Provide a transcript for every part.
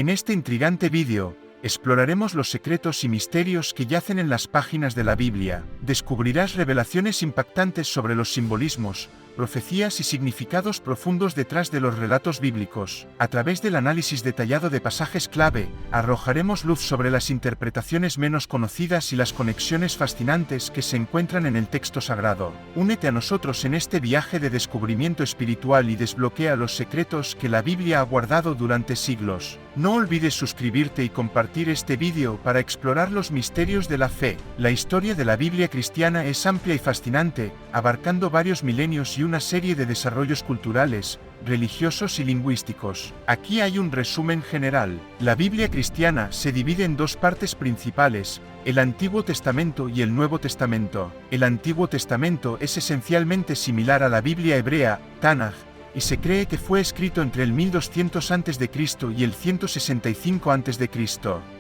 En este intrigante vídeo, exploraremos los secretos y misterios que yacen en las páginas de la Biblia. Descubrirás revelaciones impactantes sobre los simbolismos, profecías y significados profundos detrás de los relatos bíblicos. A través del análisis detallado de pasajes clave, arrojaremos luz sobre las interpretaciones menos conocidas y las conexiones fascinantes que se encuentran en el texto sagrado. Únete a nosotros en este viaje de descubrimiento espiritual y desbloquea los secretos que la Biblia ha guardado durante siglos. No olvides suscribirte y compartir este vídeo para explorar los misterios de la fe. La historia de la Biblia cristiana es amplia y fascinante, abarcando varios milenios y una serie de desarrollos culturales, religiosos y lingüísticos. Aquí hay un resumen general. La Biblia cristiana se divide en dos partes principales, el Antiguo Testamento y el Nuevo Testamento. El Antiguo Testamento es esencialmente similar a la Biblia hebrea, Tanaj, y se cree que fue escrito entre el 1200 a.C. y el 165 a.C.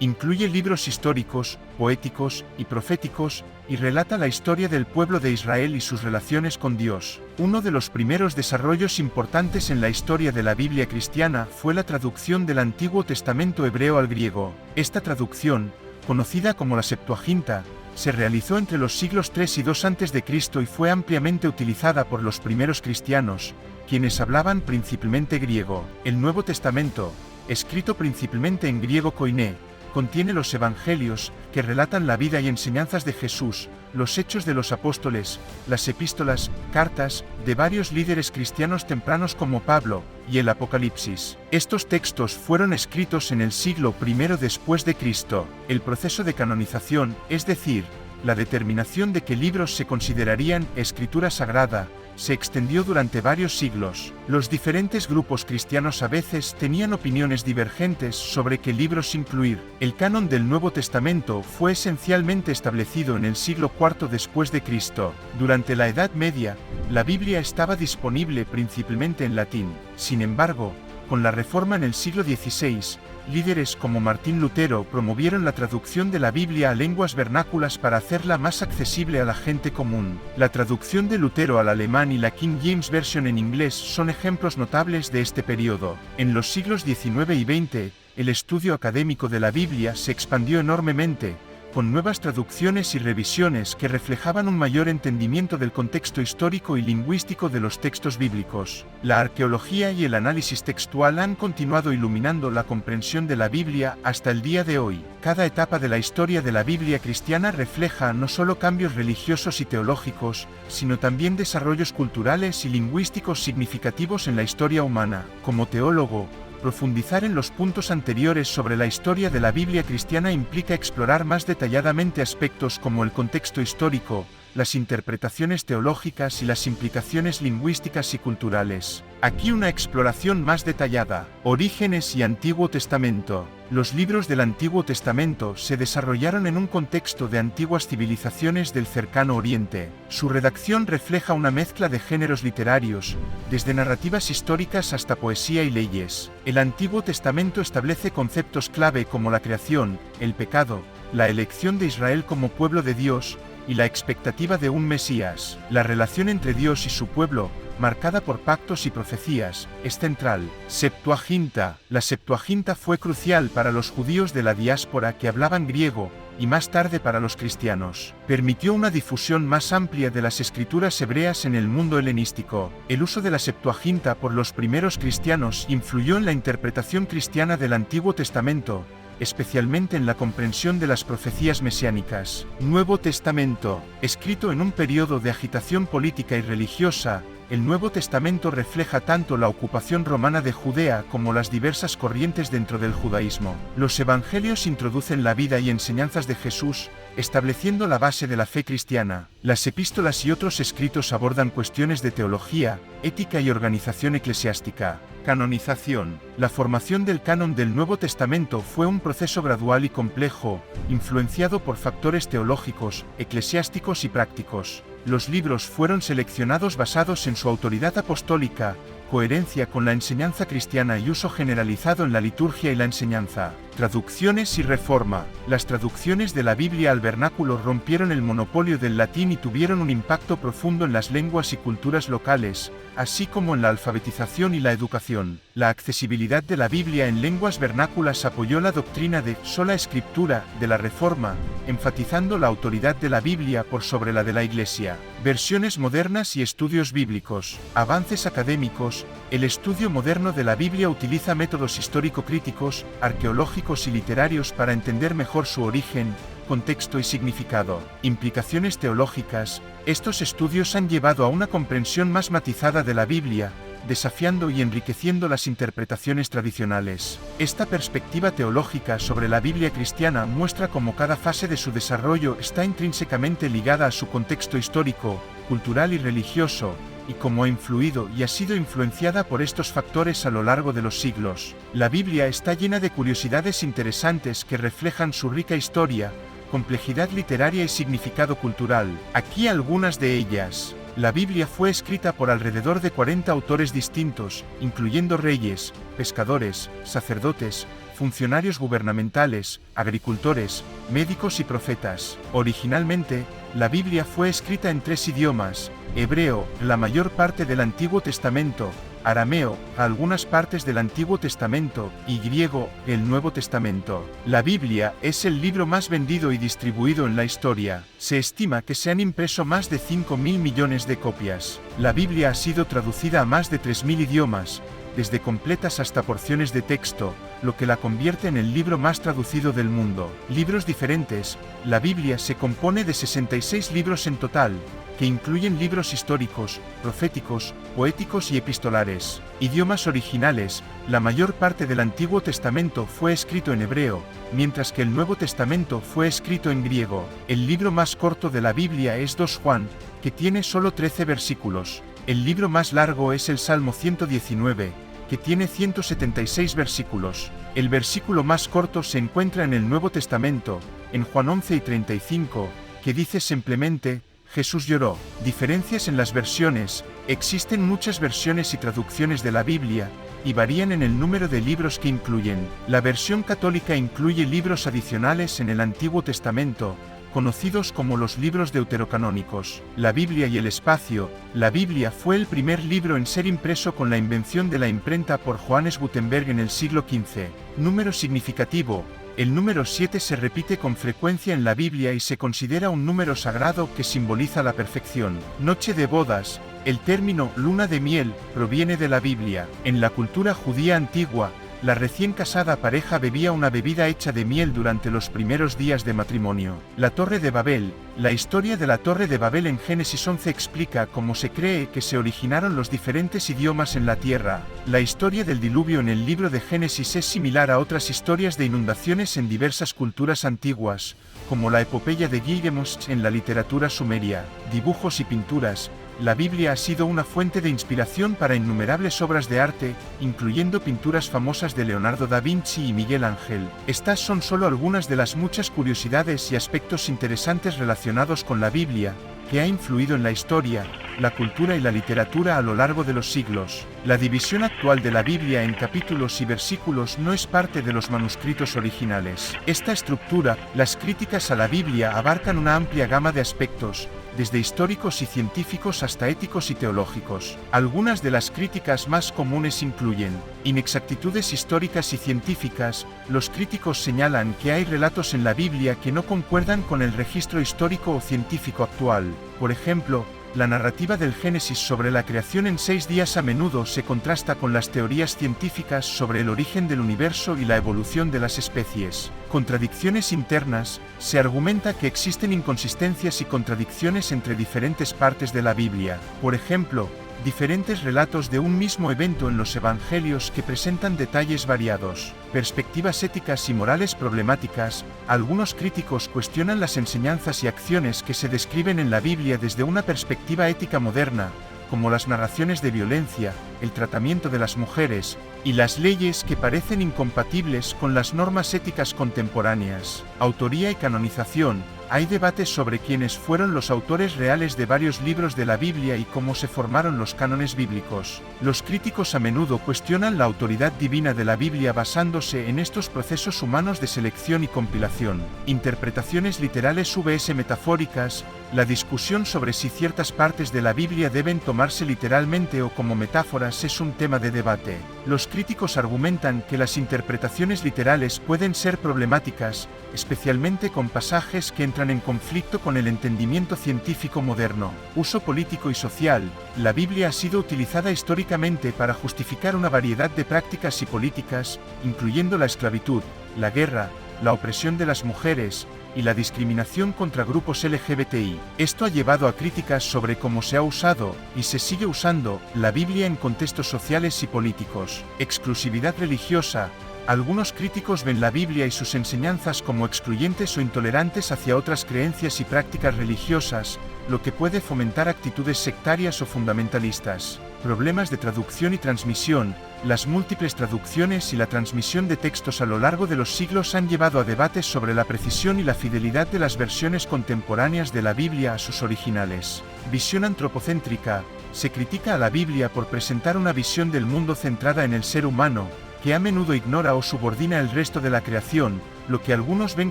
Incluye libros históricos, poéticos y proféticos, y relata la historia del pueblo de Israel y sus relaciones con Dios. Uno de los primeros desarrollos importantes en la historia de la Biblia cristiana fue la traducción del Antiguo Testamento hebreo al griego. Esta traducción, conocida como la Septuaginta, se realizó entre los siglos 3 y 2 a.C. y fue ampliamente utilizada por los primeros cristianos, quienes hablaban principalmente griego. El Nuevo Testamento, escrito principalmente en griego koiné, contiene los evangelios, que relatan la vida y enseñanzas de Jesús, los hechos de los apóstoles, las epístolas, cartas, de varios líderes cristianos tempranos como Pablo, y el Apocalipsis. Estos textos fueron escritos en el siglo I después de Cristo. El proceso de canonización, es decir, la determinación de qué libros se considerarían escritura sagrada, se extendió durante varios siglos. Los diferentes grupos cristianos a veces tenían opiniones divergentes sobre qué libros incluir. El canon del Nuevo Testamento fue esencialmente establecido en el siglo IV después de Cristo. Durante la Edad Media, la Biblia estaba disponible principalmente en latín. Sin embargo, con la Reforma en el siglo XVI, líderes como Martín Lutero promovieron la traducción de la Biblia a lenguas vernáculas para hacerla más accesible a la gente común. La traducción de Lutero al alemán y la King James Version en inglés son ejemplos notables de este periodo. En los siglos XIX y XX, el estudio académico de la Biblia se expandió enormemente, con nuevas traducciones y revisiones que reflejaban un mayor entendimiento del contexto histórico y lingüístico de los textos bíblicos. La arqueología y el análisis textual han continuado iluminando la comprensión de la Biblia hasta el día de hoy. Cada etapa de la historia de la Biblia cristiana refleja no solo cambios religiosos y teológicos, sino también desarrollos culturales y lingüísticos significativos en la historia humana. Como teólogo, profundizar en los puntos anteriores sobre la historia de la Biblia cristiana implica explorar más detalladamente aspectos como el contexto histórico, las interpretaciones teológicas y las implicaciones lingüísticas y culturales. Aquí una exploración más detallada. Orígenes y Antiguo Testamento. Los libros del Antiguo Testamento se desarrollaron en un contexto de antiguas civilizaciones del Cercano Oriente. Su redacción refleja una mezcla de géneros literarios, desde narrativas históricas hasta poesía y leyes. El Antiguo Testamento establece conceptos clave como la creación, el pecado, la elección de Israel como pueblo de Dios, y la expectativa de un Mesías. La relación entre Dios y su pueblo, marcada por pactos y profecías, es central. Septuaginta. La Septuaginta fue crucial para los judíos de la diáspora que hablaban griego, y más tarde para los cristianos. Permitió una difusión más amplia de las escrituras hebreas en el mundo helenístico. El uso de la Septuaginta por los primeros cristianos influyó en la interpretación cristiana del Antiguo Testamento, especialmente en la comprensión de las profecías mesiánicas. Nuevo Testamento. Escrito en un periodo de agitación política y religiosa, el Nuevo Testamento refleja tanto la ocupación romana de Judea como las diversas corrientes dentro del judaísmo. Los evangelios introducen la vida y enseñanzas de Jesús, estableciendo la base de la fe cristiana. Las epístolas y otros escritos abordan cuestiones de teología, ética y organización eclesiástica. Canonización. La formación del canon del Nuevo Testamento fue un proceso gradual y complejo, influenciado por factores teológicos, eclesiásticos y prácticos. Los libros fueron seleccionados basados en su autoridad apostólica, coherencia con la enseñanza cristiana y uso generalizado en la liturgia y la enseñanza. Traducciones y reforma. Las traducciones de la Biblia al vernáculo rompieron el monopolio del latín y tuvieron un impacto profundo en las lenguas y culturas locales, así como en la alfabetización y la educación. La accesibilidad de la Biblia en lenguas vernáculas apoyó la doctrina de sola escritura de la Reforma, enfatizando la autoridad de la Biblia por sobre la de la Iglesia. Versiones modernas y estudios bíblicos. Avances académicos. El estudio moderno de la Biblia utiliza métodos histórico-críticos, arqueológicos y literarios para entender mejor su origen, contexto y significado. Implicaciones teológicas. Estos estudios han llevado a una comprensión más matizada de la Biblia, desafiando y enriqueciendo las interpretaciones tradicionales. Esta perspectiva teológica sobre la Biblia cristiana muestra cómo cada fase de su desarrollo está intrínsecamente ligada a su contexto histórico, cultural y religioso, y cómo ha influido y ha sido influenciada por estos factores a lo largo de los siglos. La Biblia está llena de curiosidades interesantes que reflejan su rica historia, complejidad literaria y significado cultural. Aquí algunas de ellas. La Biblia fue escrita por alrededor de 40 autores distintos, incluyendo reyes, pescadores, sacerdotes, funcionarios gubernamentales, agricultores, médicos y profetas. Originalmente, la Biblia fue escrita en 3 idiomas: hebreo, la mayor parte del Antiguo Testamento; arameo, algunas partes del Antiguo Testamento; y griego, el Nuevo Testamento. La Biblia es el libro más vendido y distribuido en la historia. Se estima que se han impreso más de 5.000 millones de copias. La Biblia ha sido traducida a más de 3.000 idiomas, desde completas hasta porciones de texto, lo que la convierte en el libro más traducido del mundo. Libros diferentes. La Biblia se compone de 66 libros en total, que incluyen libros históricos, proféticos, poéticos y epistolares. Idiomas originales. La mayor parte del Antiguo Testamento fue escrito en hebreo, mientras que el Nuevo Testamento fue escrito en griego. El libro más corto de la Biblia es 2 Juan, que tiene solo 13 versículos. El libro más largo es el Salmo 119, que tiene 176 versículos. El versículo más corto se encuentra en el Nuevo Testamento, en Juan 11:35, que dice simplemente: Jesús lloró. Diferencias en las versiones. Existen muchas versiones y traducciones de la Biblia, y varían en el número de libros que incluyen. La versión católica incluye libros adicionales en el Antiguo Testamento, conocidos como los libros deuterocanónicos. La Biblia y el espacio. La Biblia fue el primer libro en ser impreso con la invención de la imprenta por Johannes Gutenberg en el siglo XV. Número significativo. El número 7 se repite con frecuencia en la Biblia y se considera un número sagrado que simboliza la perfección. Noche de bodas. El término luna de miel proviene de la Biblia. En la cultura judía antigua, la recién casada pareja bebía una bebida hecha de miel durante los primeros días de matrimonio. La Torre de Babel. La historia de la Torre de Babel en Génesis 11 explica cómo se cree que se originaron los diferentes idiomas en la tierra. La historia del diluvio en el libro de Génesis es similar a otras historias de inundaciones en diversas culturas antiguas, como la epopeya de Gilgamesh en la literatura sumeria. Dibujos y pinturas. La Biblia ha sido una fuente de inspiración para innumerables obras de arte, incluyendo pinturas famosas de Leonardo da Vinci y Miguel Ángel. Estas son solo algunas de las muchas curiosidades y aspectos interesantes relacionados con la Biblia, que ha influido en la historia, la cultura y la literatura a lo largo de los siglos. La división actual de la Biblia en capítulos y versículos no es parte de los manuscritos originales. Esta estructura, las críticas a la Biblia abarcan una amplia gama de aspectos, desde históricos y científicos hasta éticos y teológicos. Algunas de las críticas más comunes incluyen inexactitudes históricas y científicas. Los críticos señalan que hay relatos en la Biblia que no concuerdan con el registro histórico o científico actual. Por ejemplo, la narrativa del Génesis sobre la creación en 6 días a menudo se contrasta con las teorías científicas sobre el origen del universo y la evolución de las especies. Contradicciones internas. Se argumenta que existen inconsistencias y contradicciones entre diferentes partes de la Biblia. Por ejemplo, diferentes relatos de un mismo evento en los evangelios que presentan detalles variados. Perspectivas éticas y morales problemáticas. Algunos críticos cuestionan las enseñanzas y acciones que se describen en la Biblia desde una perspectiva ética moderna, como las narraciones de violencia, el tratamiento de las mujeres, y las leyes que parecen incompatibles con las normas éticas contemporáneas. Autoría y canonización. Hay debates sobre quiénes fueron los autores reales de varios libros de la Biblia y cómo se formaron los cánones bíblicos. Los críticos a menudo cuestionan la autoridad divina de la Biblia basándose en estos procesos humanos de selección y compilación. Interpretaciones literales vs metafóricas. La discusión sobre si ciertas partes de la Biblia deben tomarse literalmente o como metáforas es un tema de debate. Los críticos argumentan que las interpretaciones literales pueden ser problemáticas, especialmente con pasajes que entran en conflicto con el entendimiento científico moderno. Uso político y social. La Biblia ha sido utilizada históricamente para justificar una variedad de prácticas y políticas, incluyendo la esclavitud, la guerra, la opresión de las mujeres, y la discriminación contra grupos LGBTI. Esto ha llevado a críticas sobre cómo se ha usado, y se sigue usando, la Biblia en contextos sociales y políticos. Exclusividad religiosa. Algunos críticos ven la Biblia y sus enseñanzas como excluyentes o intolerantes hacia otras creencias y prácticas religiosas, lo que puede fomentar actitudes sectarias o fundamentalistas. Problemas de traducción y transmisión. Las múltiples traducciones y la transmisión de textos a lo largo de los siglos han llevado a debates sobre la precisión y la fidelidad de las versiones contemporáneas de la Biblia a sus originales. Visión antropocéntrica. Se critica a la Biblia por presentar una visión del mundo centrada en el ser humano, que a menudo ignora o subordina el resto de la creación, lo que algunos ven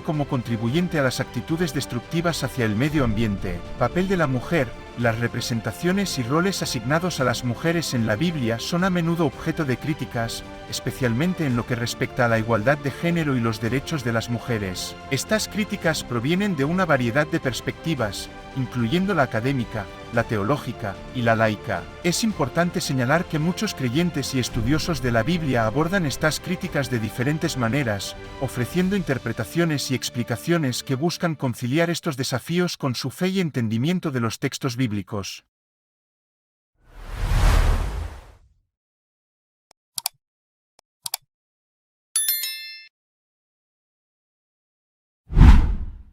como contribuyente a las actitudes destructivas hacia el medio ambiente. Papel de la mujer. Las representaciones y roles asignados a las mujeres en la Biblia son a menudo objeto de críticas, especialmente en lo que respecta a la igualdad de género y los derechos de las mujeres. Estas críticas provienen de una variedad de perspectivas, incluyendo la académica, la teológica y la laica. Es importante señalar que muchos creyentes y estudiosos de la Biblia abordan estas críticas de diferentes maneras, ofreciendo interpretaciones y explicaciones que buscan conciliar estos desafíos con su fe y entendimiento de los textos bíblicos.